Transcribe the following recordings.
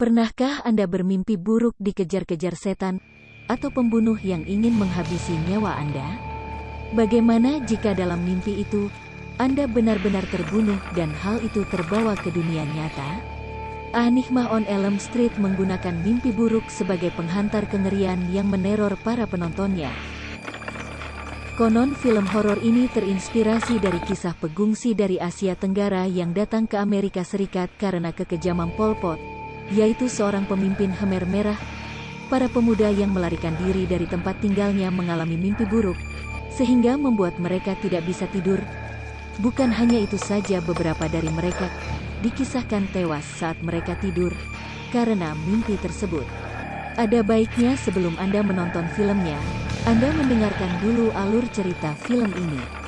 Pernahkah Anda bermimpi buruk dikejar-kejar setan atau pembunuh yang ingin menghabisi nyawa Anda? Bagaimana jika dalam mimpi itu Anda benar-benar terbunuh dan hal itu terbawa ke dunia nyata? Nightmare on Elm Street menggunakan mimpi buruk sebagai penghantar kengerian yang meneror para penontonnya. Konon film horor ini terinspirasi dari kisah pegungsi dari Asia Tenggara yang datang ke Amerika Serikat karena kekejaman Pol Pot, yaitu seorang pemimpin Khmer Merah. Para pemuda yang melarikan diri dari tempat tinggalnya mengalami mimpi buruk, sehingga membuat mereka tidak bisa tidur. Bukan hanya itu saja, beberapa dari mereka dikisahkan tewas saat mereka tidur karena mimpi tersebut. Ada baiknya sebelum Anda menonton filmnya, Anda mendengarkan dulu alur cerita film ini.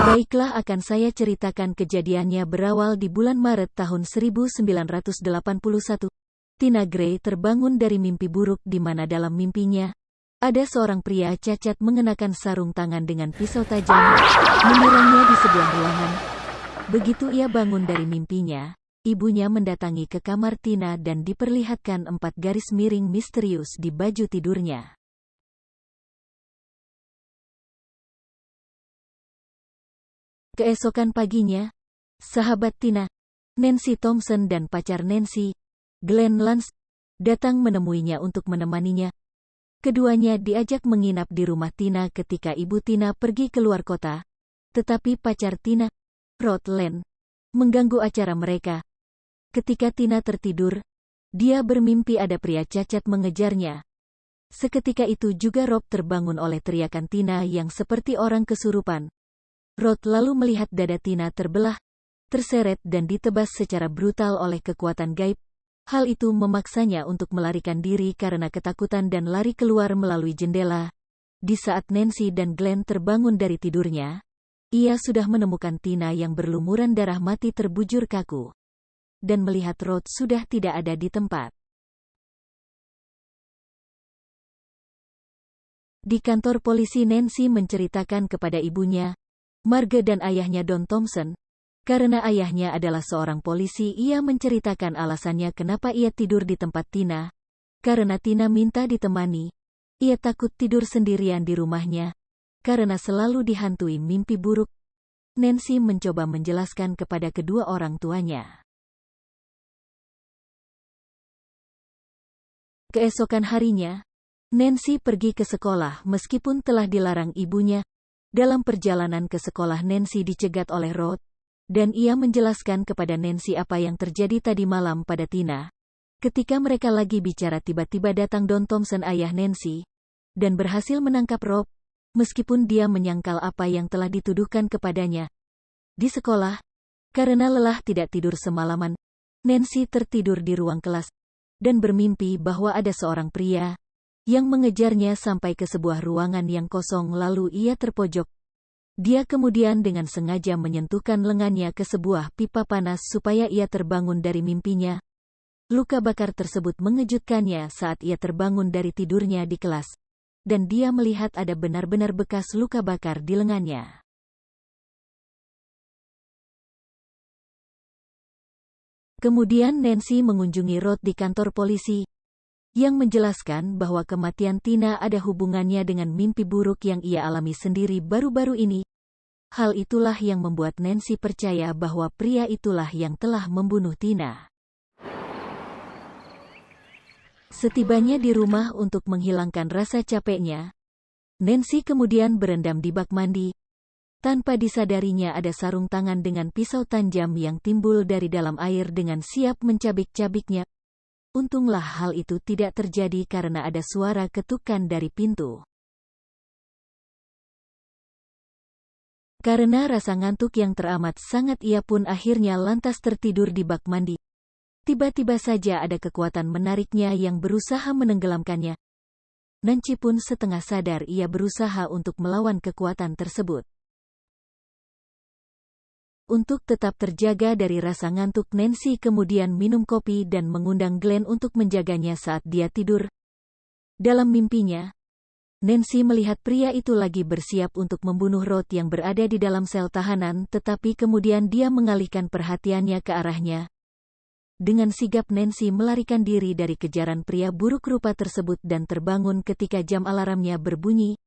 Baiklah, akan saya ceritakan kejadiannya. Berawal di bulan Maret tahun 1981. Tina Gray terbangun dari mimpi buruk di mana dalam mimpinya ada seorang pria cacat mengenakan sarung tangan dengan pisau tajam, menyerangnya di sebuah ruangan. Begitu ia bangun dari mimpinya, ibunya mendatangi ke kamar Tina dan diperlihatkan 4 garis miring misterius di baju tidurnya. Keesokan paginya, sahabat Tina, Nancy Thompson dan pacar Nancy, Glenn Lance, datang menemuinya untuk menemaninya. Keduanya diajak menginap di rumah Tina ketika ibu Tina pergi keluar kota. Tetapi pacar Tina, Rod Lane, mengganggu acara mereka. Ketika Tina tertidur, dia bermimpi ada pria cacat mengejarnya. Seketika itu juga Rob terbangun oleh teriakan Tina yang seperti orang kesurupan. Rod lalu melihat dada Tina terbelah, terseret dan ditebas secara brutal oleh kekuatan gaib. Hal itu memaksanya untuk melarikan diri karena ketakutan dan lari keluar melalui jendela. Di saat Nancy dan Glenn terbangun dari tidurnya, ia sudah menemukan Tina yang berlumuran darah mati terbujur kaku. Dan melihat Rod sudah tidak ada di tempat. Di kantor polisi, Nancy menceritakan kepada ibunya, Marge, dan ayahnya Don Thompson. Karena ayahnya adalah seorang polisi, ia menceritakan alasannya kenapa ia tidur di tempat Tina. Karena Tina minta ditemani. Ia takut tidur sendirian di rumahnya, karena selalu dihantui mimpi buruk. Nancy mencoba menjelaskan kepada kedua orang tuanya. Keesokan harinya, Nancy pergi ke sekolah meskipun telah dilarang ibunya. Dalam perjalanan ke sekolah, Nancy dicegat oleh Rod. Dan ia menjelaskan kepada Nancy apa yang terjadi tadi malam pada Tina. Ketika mereka lagi bicara, tiba-tiba datang Don Thompson, ayah Nancy, dan berhasil menangkap Rob, meskipun dia menyangkal apa yang telah dituduhkan kepadanya. Di sekolah, karena lelah tidak tidur semalaman, Nancy tertidur di ruang kelas, dan bermimpi bahwa ada seorang pria yang mengejarnya sampai ke sebuah ruangan yang kosong, lalu ia terpojok. Dia kemudian dengan sengaja menyentuhkan lengannya ke sebuah pipa panas supaya ia terbangun dari mimpinya. Luka bakar tersebut mengejutkannya saat ia terbangun dari tidurnya di kelas, dan dia melihat ada benar-benar bekas luka bakar di lengannya. Kemudian Nancy mengunjungi Rod di kantor polisi, yang menjelaskan bahwa kematian Tina ada hubungannya dengan mimpi buruk yang ia alami sendiri baru-baru ini. Hal itulah yang membuat Nancy percaya bahwa pria itulah yang telah membunuh Tina. Setibanya di rumah untuk menghilangkan rasa capeknya, Nancy kemudian berendam di bak mandi. Tanpa disadarinya ada sarung tangan dengan pisau tajam yang timbul dari dalam air dengan siap mencabik-cabiknya. Untunglah hal itu tidak terjadi karena ada suara ketukan dari pintu. Karena rasa ngantuk yang teramat sangat, ia pun akhirnya lantas tertidur di bak mandi. Tiba-tiba saja ada kekuatan menariknya yang berusaha menenggelamkannya. Nancy pun setengah sadar ia berusaha untuk melawan kekuatan tersebut. Untuk tetap terjaga dari rasa ngantuk, Nancy kemudian minum kopi dan mengundang Glenn untuk menjaganya saat dia tidur. Dalam mimpinya, Nancy melihat pria itu lagi bersiap untuk membunuh Rod yang berada di dalam sel tahanan, tetapi kemudian dia mengalihkan perhatiannya ke arahnya. Dengan sigap Nancy melarikan diri dari kejaran pria buruk rupa tersebut dan terbangun ketika jam alarmnya berbunyi.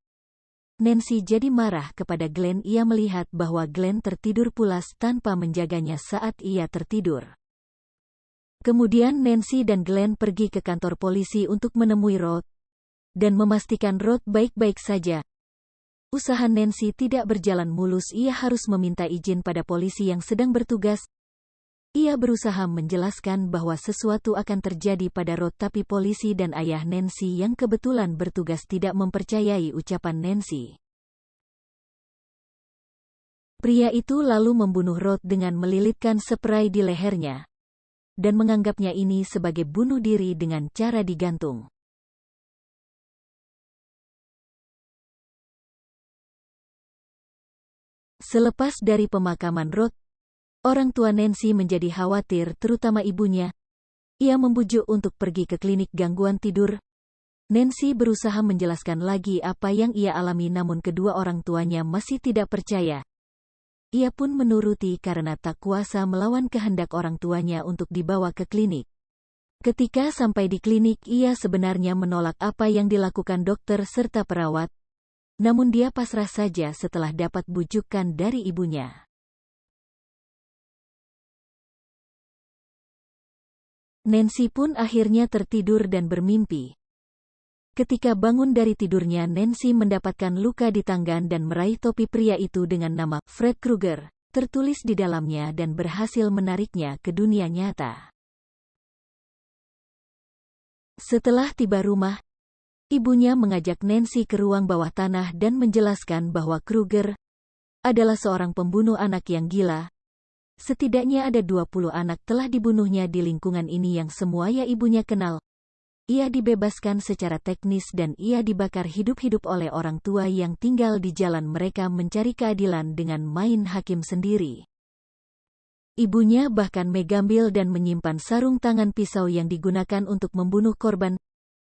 Nancy jadi marah kepada Glenn. Ia melihat bahwa Glenn tertidur pulas tanpa menjaganya saat ia tertidur. Kemudian Nancy dan Glenn pergi ke kantor polisi untuk menemui Rod dan memastikan Rod baik-baik saja. Usaha Nancy tidak berjalan mulus. Ia harus meminta izin pada polisi yang sedang bertugas. Ia berusaha menjelaskan bahwa sesuatu akan terjadi pada Rod, tapi polisi dan ayah Nancy yang kebetulan bertugas tidak mempercayai ucapan Nancy. Pria itu lalu membunuh Rod dengan melilitkan spray di lehernya dan menganggapnya ini sebagai bunuh diri dengan cara digantung. Selepas dari pemakaman Rod, orang tua Nancy menjadi khawatir, terutama ibunya. Ia membujuk untuk pergi ke klinik gangguan tidur. Nancy berusaha menjelaskan lagi apa yang ia alami, namun kedua orang tuanya masih tidak percaya. Ia pun menuruti karena tak kuasa melawan kehendak orang tuanya untuk dibawa ke klinik. Ketika sampai di klinik, ia sebenarnya menolak apa yang dilakukan dokter serta perawat. Namun dia pasrah saja setelah dapat bujukan dari ibunya. Nancy pun akhirnya tertidur dan bermimpi. Ketika bangun dari tidurnya, Nancy mendapatkan luka di tangan dan meraih topi pria itu dengan nama Fred Krueger tertulis di dalamnya dan berhasil menariknya ke dunia nyata. Setelah tiba rumah, ibunya mengajak Nancy ke ruang bawah tanah dan menjelaskan bahwa Krueger adalah seorang pembunuh anak yang gila. Setidaknya ada 20 anak telah dibunuhnya di lingkungan ini yang semua ya ibunya kenal. Ia dibebaskan secara teknis dan ia dibakar hidup-hidup oleh orang tua yang tinggal di jalan. Mereka mencari keadilan dengan main hakim sendiri. Ibunya bahkan mengambil dan menyimpan sarung tangan pisau yang digunakan untuk membunuh korban.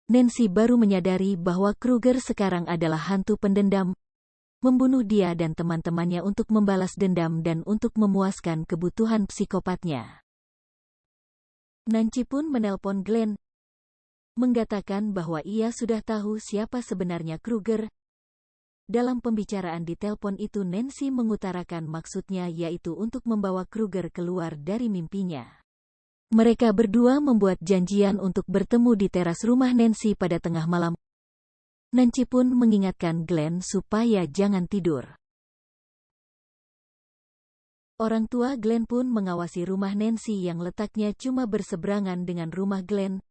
Nancy baru menyadari bahwa Krueger sekarang adalah hantu pendendam, membunuh dia dan teman-temannya untuk membalas dendam dan untuk memuaskan kebutuhan psikopatnya. Nancy pun menelpon Glenn, mengatakan bahwa ia sudah tahu siapa sebenarnya Krueger. Dalam pembicaraan di telepon itu, Nancy mengutarakan maksudnya yaitu untuk membawa Krueger keluar dari mimpinya. Mereka berdua membuat janjian untuk bertemu di teras rumah Nancy pada tengah malam. Nancy pun mengingatkan Glenn supaya jangan tidur. Orang tua Glenn pun mengawasi rumah Nancy yang letaknya cuma berseberangan dengan rumah Glenn.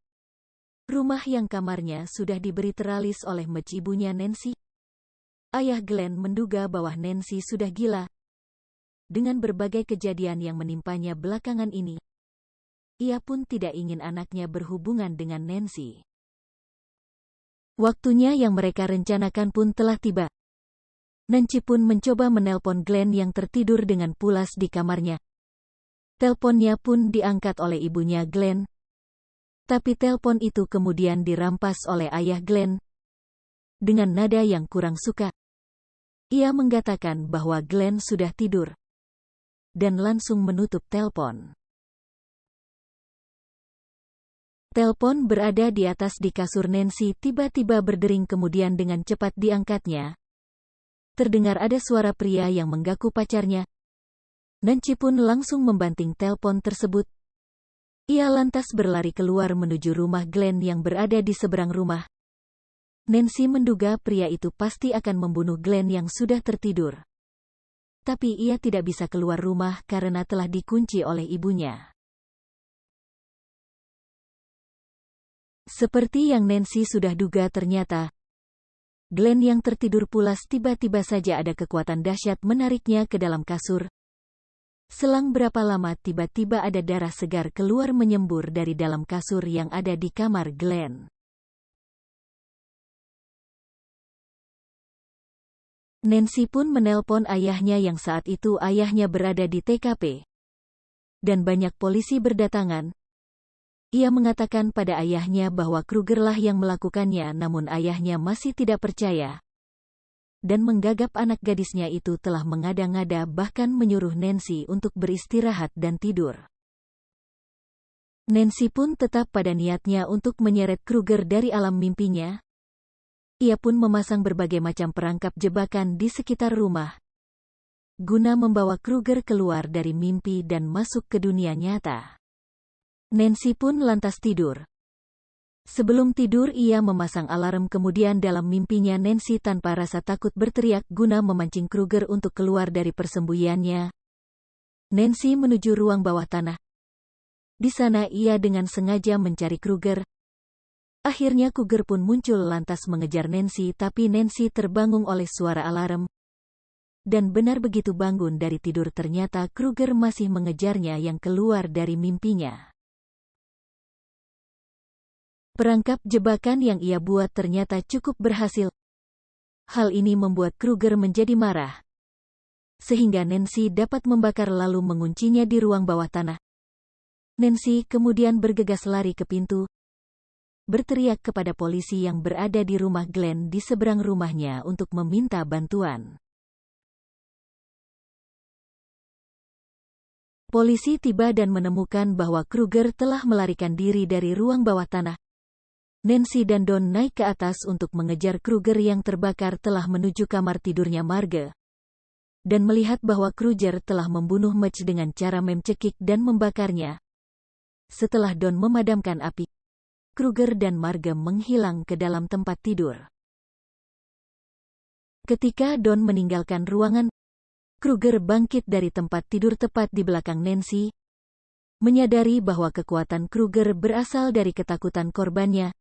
Rumah yang kamarnya sudah diberi teralis oleh Mitch, ibunya Nancy. Ayah Glenn menduga bahwa Nancy sudah gila. Dengan berbagai kejadian yang menimpanya belakangan ini, ia pun tidak ingin anaknya berhubungan dengan Nancy. Waktunya yang mereka rencanakan pun telah tiba. Nancy pun mencoba menelpon Glenn yang tertidur dengan pulas di kamarnya. Teleponnya pun diangkat oleh ibunya Glenn. Tapi telepon itu kemudian dirampas oleh ayah Glenn. Dengan nada yang kurang suka, ia mengatakan bahwa Glenn sudah tidur dan langsung menutup telepon. Telepon berada di atas di kasur Nancy tiba-tiba berdering, kemudian dengan cepat diangkatnya. Terdengar ada suara pria yang mengganggu pacarnya. Nancy pun langsung membanting telepon tersebut. Ia lantas berlari keluar menuju rumah Glenn yang berada di seberang rumah. Nancy menduga pria itu pasti akan membunuh Glenn yang sudah tertidur. Tapi ia tidak bisa keluar rumah karena telah dikunci oleh ibunya. Seperti yang Nancy sudah duga, ternyata Glenn yang tertidur pulas tiba-tiba saja ada kekuatan dahsyat menariknya ke dalam kasur. Selang berapa lama tiba-tiba ada darah segar keluar menyembur dari dalam kasur yang ada di kamar Glenn. Nancy pun menelpon ayahnya yang saat itu ayahnya berada di TKP. Dan banyak polisi berdatangan. Ia mengatakan pada ayahnya bahwa Krugerlah yang melakukannya, namun ayahnya masih tidak percaya dan menggagap anak gadisnya itu telah mengada-ngada, bahkan menyuruh Nancy untuk beristirahat dan tidur. Nancy pun tetap pada niatnya untuk menyeret Kruger dari alam mimpinya. Ia pun memasang berbagai macam perangkap jebakan di sekitar rumah, guna membawa Kruger keluar dari mimpi dan masuk ke dunia nyata. Nancy pun lantas tidur. Sebelum tidur ia memasang alarm, kemudian dalam mimpinya Nancy tanpa rasa takut berteriak guna memancing Kruger untuk keluar dari persembunyiannya. Nancy menuju ruang bawah tanah. Di sana ia dengan sengaja mencari Kruger. Akhirnya Kruger pun muncul lantas mengejar Nancy, tapi Nancy terbangun oleh suara alarm. Dan benar begitu bangun dari tidur ternyata Kruger masih mengejarnya yang keluar dari mimpinya. Perangkap jebakan yang ia buat ternyata cukup berhasil. Hal ini membuat Kruger menjadi marah, sehingga Nancy dapat membakar lalu menguncinya di ruang bawah tanah. Nancy kemudian bergegas lari ke pintu, berteriak kepada polisi yang berada di rumah Glenn di seberang rumahnya untuk meminta bantuan. Polisi tiba dan menemukan bahwa Kruger telah melarikan diri dari ruang bawah tanah. Nancy dan Don naik ke atas untuk mengejar Kruger yang terbakar telah menuju kamar tidurnya Marge, dan melihat bahwa Kruger telah membunuh Mitch dengan cara mencekik dan membakarnya. Setelah Don memadamkan api, Kruger dan Marge menghilang ke dalam tempat tidur. Ketika Don meninggalkan ruangan, Kruger bangkit dari tempat tidur tepat di belakang Nancy. Menyadari bahwa kekuatan Kruger berasal dari ketakutan korbannya,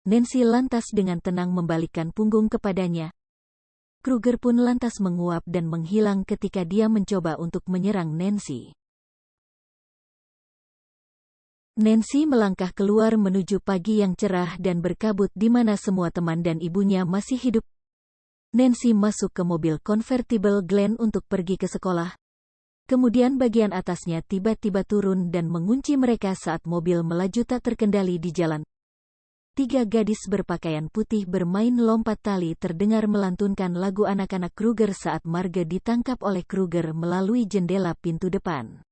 Nancy lantas dengan tenang membalikkan punggung kepadanya. Kruger pun lantas menguap dan menghilang ketika dia mencoba untuk menyerang Nancy. Nancy melangkah keluar menuju pagi yang cerah dan berkabut di mana semua teman dan ibunya masih hidup. Nancy masuk ke mobil konvertibel Glenn untuk pergi ke sekolah. Kemudian bagian atasnya tiba-tiba turun dan mengunci mereka saat mobil melaju tak terkendali di jalan. 3 gadis berpakaian putih bermain lompat tali terdengar melantunkan lagu anak-anak Kruger saat Marge ditangkap oleh Kruger melalui jendela pintu depan.